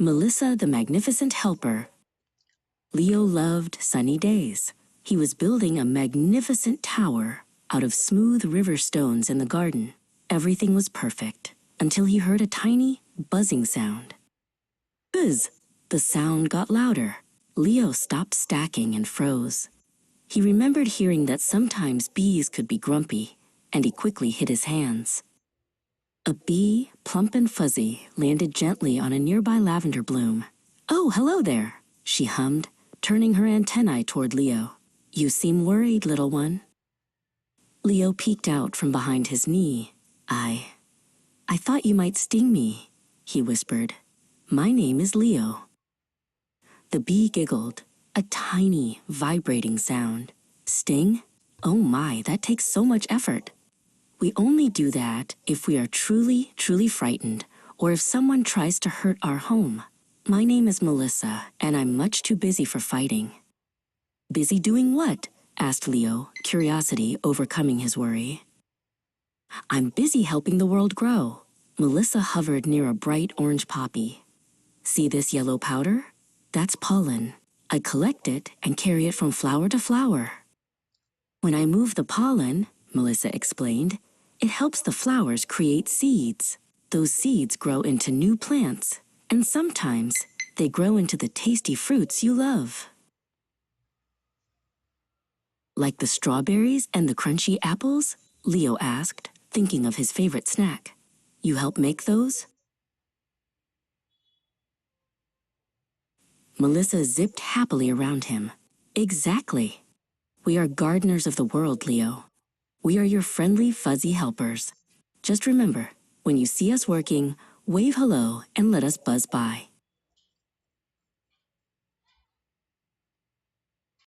Melissa the Magnificent Helper. Leo loved sunny days. He was building a magnificent tower out of smooth river stones in the garden. Everything was perfect until he heard a tiny, buzzing sound. Buzz! The sound got louder. Leo stopped stacking and froze. He remembered hearing that sometimes bees could be grumpy, and he quickly hid his hands. A bee, plump and fuzzy, landed gently on a nearby lavender bloom. "Oh, hello there," she hummed, turning her antennae toward Leo. "You seem worried, little one." Leo peeked out from behind his knee. I thought you might sting me," he whispered. "My name is Leo." The bee giggled, a tiny, vibrating sound. "Sting? Oh my, that takes so much effort. We only do that if we are truly, truly frightened, or if someone tries to hurt our home. My name is Melissa, and I'm much too busy for fighting." "Busy doing what?" asked Leo, curiosity overcoming his worry. "I'm busy helping the world grow." Melissa hovered near a bright orange poppy. "See this yellow powder? That's pollen. I collect it and carry it from flower to flower. When I move the pollen," Melissa explained, "it helps the flowers create seeds. Those seeds grow into new plants, and sometimes they grow into the tasty fruits you love." "Like the strawberries and the crunchy apples?" Leo asked, thinking of his favorite snack. "You help make those?" Melissa zipped happily around him. "Exactly. We are gardeners of the world, Leo. We are your friendly, fuzzy helpers. Just remember, when you see us working, wave hello and let us buzz by."